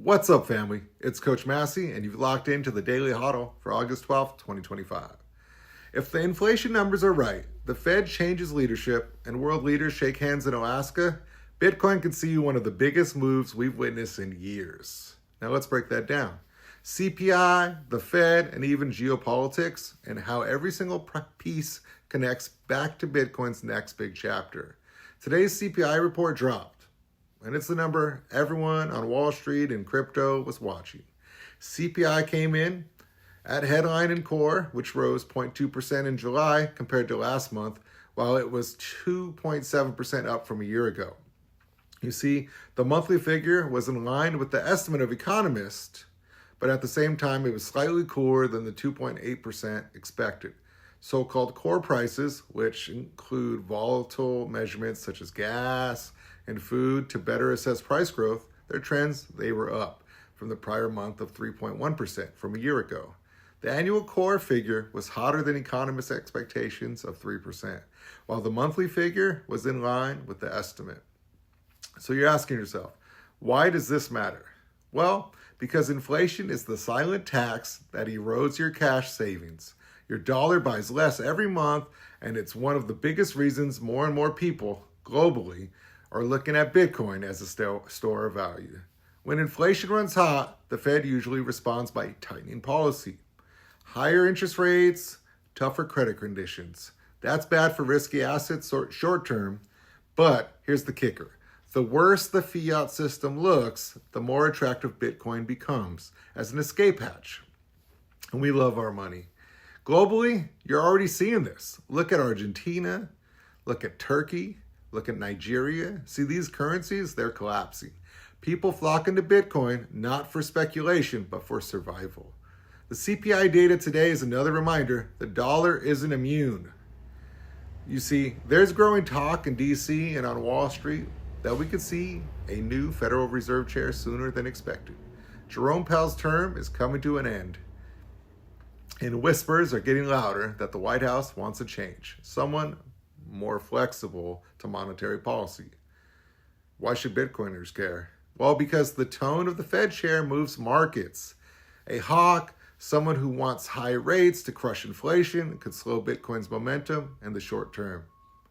What's up, family? It's Coach Massey, and you've locked into the Daily Hodl for August 12th, 2025. If the inflation numbers are right, the Fed changes leadership, and world leaders shake hands in Alaska, Bitcoin could see one of the biggest moves we've witnessed in years. Now let's break that down. CPI, the Fed, and even geopolitics, and how every single piece connects back to Bitcoin's next big chapter. Today's CPI report dropped. And it's the number everyone on Wall Street and crypto was watching. CPI came in at headline and core, which rose 0.2% in July compared to last month, while it was 2.7% up from a year ago. You see, the monthly figure was in line with the estimate of economists, but at the same time, it was slightly cooler than the 2.8% expected. So-called core prices, which include volatile measurements such as gas and food to better assess price growth, their trends, they were up from the prior month of 3.1% from a year ago. The annual core figure was hotter than economists' expectations of 3%, while the monthly figure was in line with the estimate. So you're asking yourself, why does this matter? Well, because inflation is the silent tax that erodes your cash savings. Your dollar buys less every month, and it's one of the biggest reasons more and more people globally are looking at Bitcoin as a store of value. When inflation runs hot, the Fed usually responds by tightening policy. Higher interest rates, tougher credit conditions. That's bad for risky assets short term, but here's the kicker. The worse the fiat system looks, the more attractive Bitcoin becomes as an escape hatch. And we love our money. Globally, you're already seeing this. Look at Argentina, look at Turkey, look at Nigeria. See, these currencies, they're collapsing. People flock into Bitcoin, not for speculation, but for survival. The CPI data today is another reminder the dollar isn't immune. You see, there's growing talk in DC and on Wall Street that we could see a new Federal Reserve chair sooner than expected. Jerome Powell's term is coming to an end. And whispers are getting louder that the White House wants a change. Someone more flexible to monetary policy. Why should Bitcoiners care? Well, because the tone of the Fed chair moves markets. A hawk, someone who wants high rates to crush inflation, could slow Bitcoin's momentum in the short term.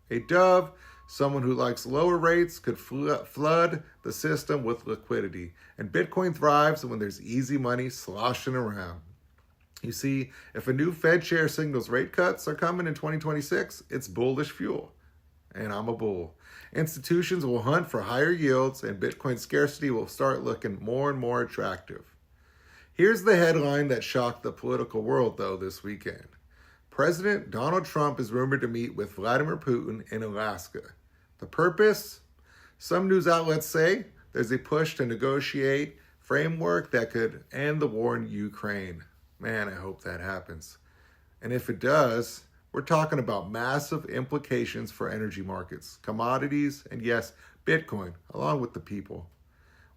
A dove, someone who likes lower rates, could flood the system with liquidity. And Bitcoin thrives when there's easy money sloshing around. You see, if a new Fed chair signals rate cuts are coming in 2026, it's bullish fuel. And I'm a bull. Institutions will hunt for higher yields, and Bitcoin scarcity will start looking more and more attractive. Here's the headline that shocked the political world, though, this weekend. President Donald Trump is rumored to meet with Vladimir Putin in Alaska. The purpose? Some news outlets say there's a push to negotiate framework that could end the war in Ukraine. Man, I hope that happens. And if it does, we're talking about massive implications for energy markets, commodities, and yes, Bitcoin, along with the people.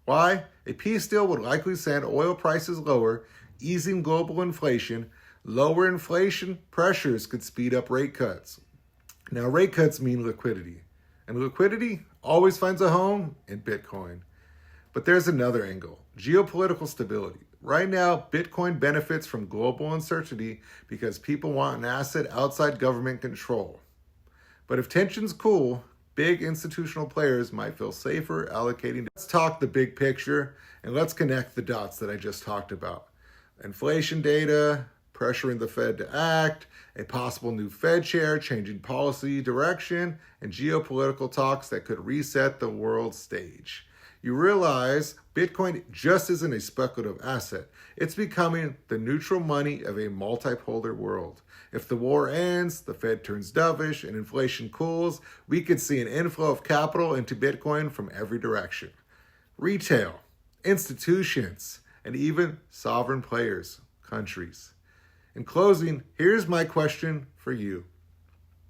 Why? A peace deal would likely send oil prices lower, easing global inflation. Lower inflation pressures could speed up rate cuts. Now, rate cuts mean liquidity, and liquidity always finds a home in Bitcoin. But there's another angle, geopolitical stability. Right now, Bitcoin benefits from global uncertainty because people want an asset outside government control. But if tensions cool, big institutional players might feel safer allocating. Let's talk the big picture and let's connect the dots that I just talked about. Inflation data, pressuring the Fed to act, a possible new Fed chair changing policy direction, and geopolitical talks that could reset the world stage. You realize Bitcoin just isn't a speculative asset. It's becoming the neutral money of a multipolar world. If the war ends, the Fed turns dovish, and inflation cools, we could see an inflow of capital into Bitcoin from every direction. Retail, institutions, and even sovereign players, countries. In closing, here's my question for you.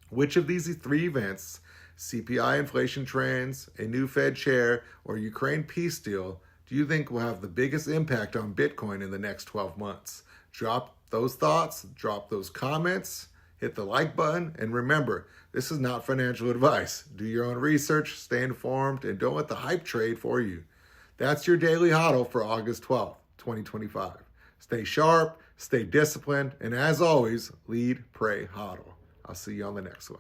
Which of these three events, CPI inflation trends, a new Fed chair, or Ukraine peace deal, do you think will have the biggest impact on Bitcoin in the next 12 months? Drop those thoughts, drop those comments, hit the like button, and remember, this is not financial advice. Do your own research, stay informed, and don't let the hype trade for you. That's your daily huddle for August 12th, 2025. Stay sharp, stay disciplined, and as always, lead, pray, hodl. I'll see you on the next one.